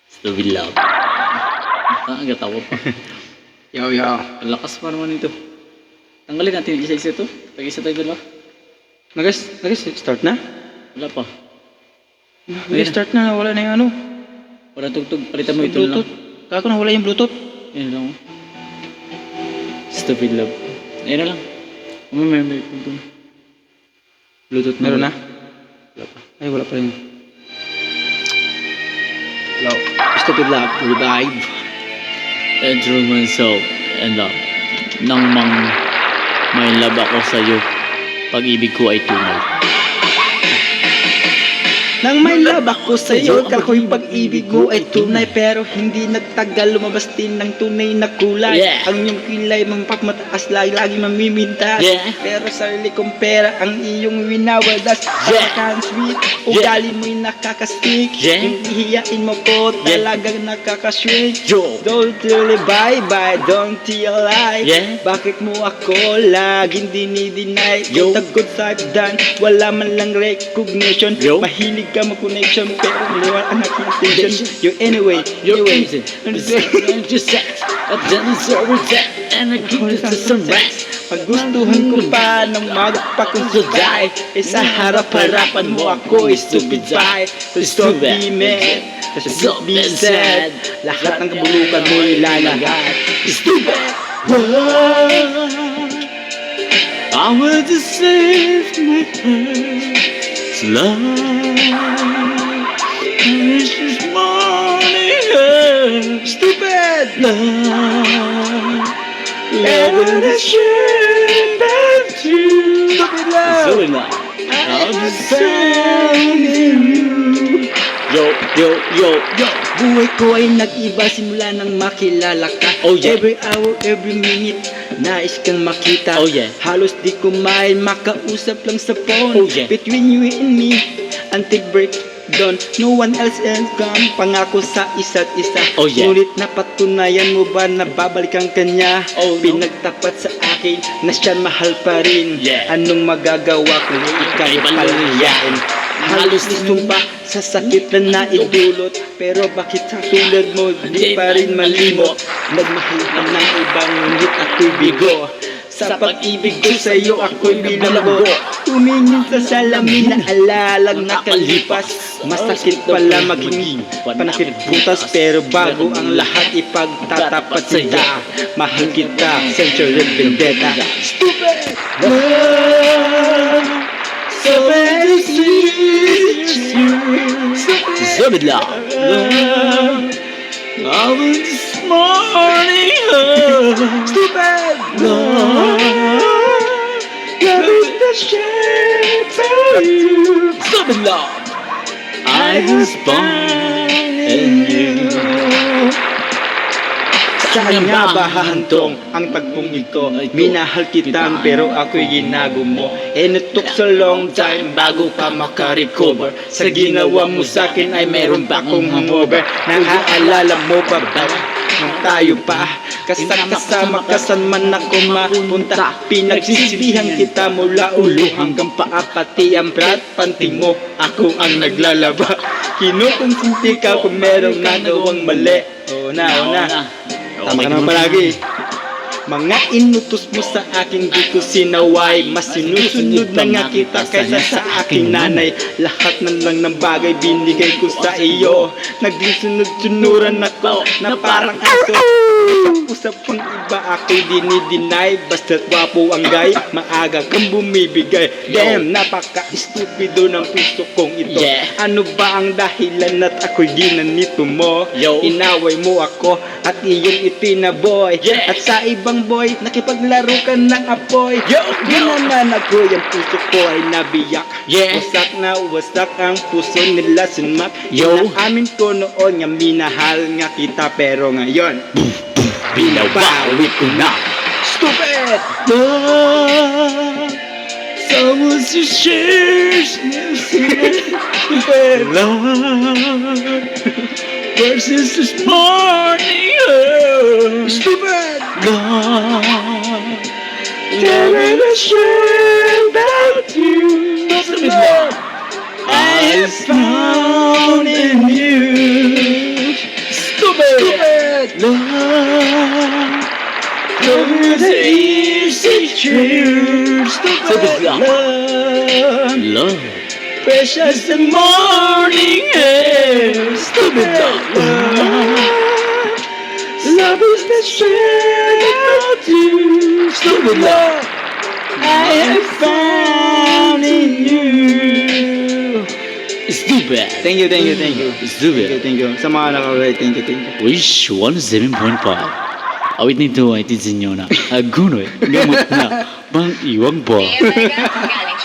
Stupid love. Ang gatawa pa. Yo, yo. Ang lakas pa naman ito. Tanggalin natin isa-isa to. Pag-isa tayo dalawa. Start na? Wala pa. Start na, wala na yung ano. Wala tugtog. Palitan mo ito lang. Bluetooth. Kako na, wala yung Bluetooth. Yan lang. Stupid love. Ayan na lang. May tugtog. Bluetooth Meron na? Wala pa. Ay, wala pa rin. Hello. Stupid love. Revive. And through myself and love. Nang may love ako sa'yo. Pag-ibig ko ay tunay. Nang may love ako sa'yo, kako'y pag-ibig mo ay tunay. Pero hindi nagtagal, lumabas din ng tunay na kulay. Yeah. Ang iyong kilay, mapagmataas, lagi mamimintas. Yeah. Pero sarili kong pera, ang iyong winawadas. Yeah. Parang sweet, Yeah. ugali mo'y nakakastik. Yeah. Yung ihiyain mo ko, Yeah. talagang nakakasweet. Yo. Don't tell me bye-bye, don't tell lie. Yeah. Bakit mo ako laging dinideny? Yo. Tagod sa hagdan, wala man lang recognition. Yo. Mahilig ka mag-connection, pero liwan ang aking attention. You anyway, You're anyway. crazy. I'm just sad. I've done it so sad. And I keep it to some rest. Paggustuhan ko pa ng magpakonsuday, sa harap-harapan mo ako stupid bye. Stop be mad, stop be sad. Lahat ng kabulukan mo ilalagay. Stupid! I want to save my heart's love. It's just morning. Stupid! Love. And I should have you. Stupid love! Stupid love. I'm just saying you. Yo. Buhay ko ay nag-iba simula nang makilala ka. Oh, yeah. Every hour, every minute, nais kang makita. Oh, yeah. Halos di ko mail makausap lang sa phone. Oh, yeah. Between you and me, until break dawn, no one else can come. Pangako sa isa't isa. Oh, yeah. Ngunit napatunayan mo ba na babalikan ka niya? Oh, no. Pinagtapat sa akin na siya mahal pa rin. Yeah. Anong magagawa kung ikaw Ay, palayain? Halos istumpa sa sakit na naidulot. Pero bakit sa tulad mo di pa rin malimot? Nagmahal ka ng ibang ngunit ako'y bigo. Sa pag-ibig ko sa'yo ako'y bilanggo. Tumingin sa salamin na alalang nakalipas. Masakit pala maging panakit butas. Pero bago ang lahat ipagtatapat sa'yo. Mahal kita, Century Vendetta. Stupid! So very sweet. Stupid love. I want this morning. Stupid! Stupid love. I was born in you. Saan nga ba hahantong ang tagpong ito? Minahal kita pero ako'y ginago mo. And it took so long time bago ka makarecover. Sa ginawa mo sa'kin ay meron pa akong hangover. Naaalala mo ba ba nung tayo pa? Kasama ka saan man ako mapunta. Pinagsisibihan kita mula ulo hanggang paa. Pati ang brat panting mo, ako ang naglalaba. Kinukonsinti ka kung merong nagawang mali. Oo na. Tama ka naman palagi. Mga inutos mo sa akin di ko sinaway. Mas sinusunod na nga kita kaysa sa aking nanay. Lahat na lang ng bagay binigay ko sa iyo. Naging sunod-sunuran ako na parang aso. Usap pang iba ako'y dinideny. Basta't wapo ang guy, maaga kang bumibigay. Damn, napaka-estupido ng puso kong ito. Yeah. Ano ba ang dahilan at ako'y ginanito mo? Yo. Inaway mo ako at iyong itinaboy. Yeah. At sa ibang boy, nakipaglaro ka ng apoy. Yo. Ginanan ako, yung puso ko ay nabiyak. Yeah. Wasak ang puso nila sinmak. Yo. Inaamin ko noon nga minahal nga kita. Pero ngayon, Binabawi ko na. stupid! Someone who shares Stupid! love versus this morning. Stupid! Love. Never to share about you. Stupid love. I have found in true, stupid love. Love. Precious the morning air, stupid love. Love is the strength of you, stupid love. I have found in you. Stupid. Thank you, thank you, thank you. Stupid. Thank you. Sa mga nakakaway, thank you, thank you. Wish 107.5. Awit nito ay tisin nyo na. Agunoy. Gamot na. Bang iwang po. Kaya talaga, galing